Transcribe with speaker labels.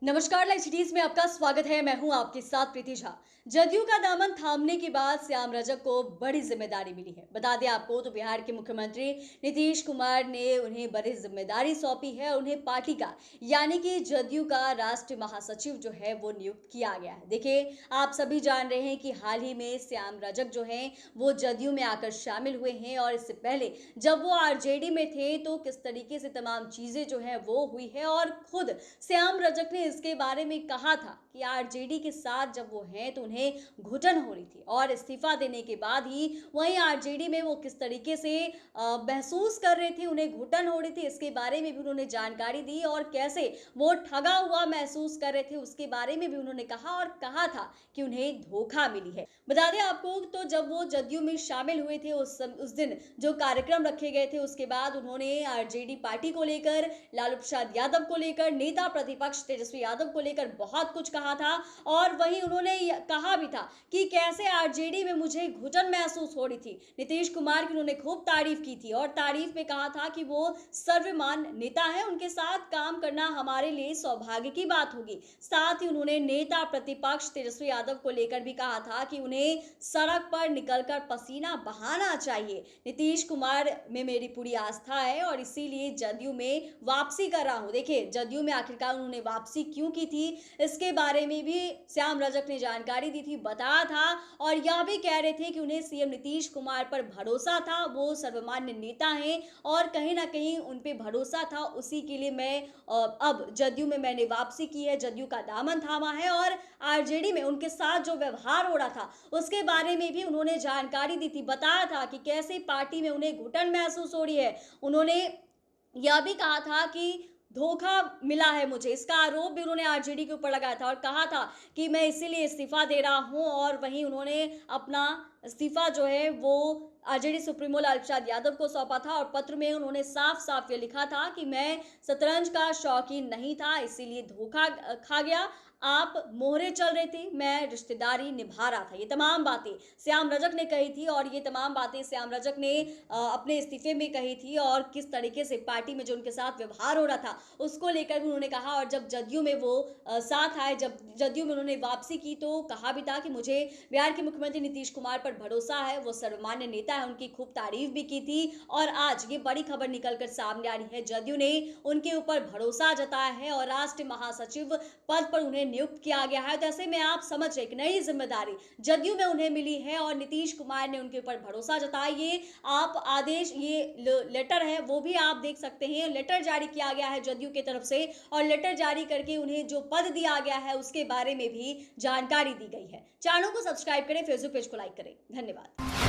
Speaker 1: नमस्कार, live cities में आपका स्वागत है। मैं हूं आपके साथ प्रीति झा। जदयू का दामन थामने के बाद श्याम रजक को बड़ी जिम्मेदारी मिली है। बता दें आपको तो बिहार के मुख्यमंत्री नीतीश कुमार ने उन्हें बड़ी जिम्मेदारी सौंपी है। उन्हें पार्टी का यानी कि जदयू का राष्ट्रीय महासचिव जो है वो नियुक्त किया गया है। देखिए, आप सभी जान रहे हैं कि हाल ही में श्याम रजक जो है वो जदयू में आकर शामिल हुए हैं और इससे पहले जब वो आरजेडी में थे तो किस तरीके से तमाम चीजें जो है वो हुई है। और खुद श्याम रजक ने इसके बारे में कहा था कि आरजेडी के साथ जब वो हैं तो उन्हें घुटन हो रही थी और इस्तीफा देने के बाद ही वहीं आरजेडी में वो किस तरीके से महसूस कर रहे थे, उन्हें घुटन हो रही थी, इसके बारे में भी उन्होंने जानकारी दी और कैसे वो ठगा हुआ महसूस कर रहे थे उसके बारे में भी उन्होंने कहा और कहा था कि उन्हें धोखा मिली है। बता दें आपको तो जब वो जदयू में शामिल हुए थे उस दिन जो कार्यक्रम रखे गए थे उसके बाद उन्होंने आरजेडी पार्टी को लेकर, लालू प्रसाद यादव को लेकर, नेता प्रतिपक्ष तेजस्वी यादव को लेकर बहुत कुछ कहा था। और वहीं उन्होंने कहा भी था कि कैसे आरजेडी में मुझे घुटन महसूस हो रही थी। नीतीश कुमार की उन्होंने खूब तारीफ की थी और तारीफ में कहा था कि वो सर्वमान्य नेता है, उनके साथ काम करना हमारे लिए सौभाग्य की बात होगी। साथ ही उन्होंने नेता प्रतिपक्ष तेजस्वी यादव को लेकर भी कहा था कि उन्हें सड़क पर निकलकर पसीना बहाना चाहिए। नीतीश कुमार में मेरी पूरी आस्था है और इसीलिए जदयू में वापसी कर रहा हूं। देखिए, जदयू में आखिरकार उन्होंने वापसी क्यों की थी इसके बारे में भी श्याम रजक ने जानकारी दी थी, बताया था और यह भी कह रहे थे कि उन्हें सीएम नीतीश कुमार पर भरोसा था, वो सर्वमान्य नेता हैं और कहीं ना कहीं उन पे भरोसा था। उसी के लिए मैं अब जदयू में मैंने वापसी की है, जदयू का दामन थामा है और आरजेडी में उनके साथ जो व्यवहार हो रहा था उसके बारे में भी उन्होंने जानकारी दी थी, बताया था कि कैसे पार्टी में उन्हें घुटन महसूस हो रही है। उन्होंने यह भी कहा था कि धोखा मिला है मुझे, इसका आरोप भी उन्होंने आरजेडी के ऊपर लगाया था और कहा था कि मैं इसीलिए इस्तीफा दे रहा हूं। और वहीं उन्होंने अपना इस्तीफा जो है वो आरजेडी सुप्रीमो लालू प्रसाद यादव को सौंपा था और पत्र में उन्होंने साफ साफ ये लिखा था कि मैं शतरंज का शौकीन नहीं था, इसीलिए धोखा खा गया। आप मोहरे चल रहे थे, मैं रिश्तेदारी निभा रहा था। ये तमाम बातें श्याम रजक ने कही थी और ये तमाम बातें श्याम रजक ने अपने इस्तीफे में कही थी और किस तरीके से पार्टी में जो उनके साथ व्यवहार हो रहा था उसको लेकर भी उन्होंने कहा। और जब जदयू में वो साथ आए, जब जदयू में उन्होंने वापसी की तो कहा भी था कि मुझे बिहार के मुख्यमंत्री नीतीश कुमार पर भरोसा है, वो सर्वमान्य नेता है, उनकी खूब तारीफ भी की थी। और आज ये बड़ी खबर निकलकर सामने आ रही है, जदयू ने उनके ऊपर भरोसा जताया है और राष्ट्रीय महासचिव पद पर उन्हें नियुक्त किया गया है। तो ऐसे में आप समझ रहे, एक नई जिम्मेदारी जदयू में उन्हें मिली है और नीतीश कुमार ने उनके ऊपर भरोसा जताया। ये आप आदेश, ये लेटर है वो भी आप देख सकते हैं, लेटर जारी किया गया है जदयू की तरफ से और लेटर जारी करके उन्हें जो पद दिया गया है उसके बारे में भी जानकारी दी गई है। चैनल को सब्सक्राइब करें, फेसबुक पेज को लाइक करें। धन्यवाद।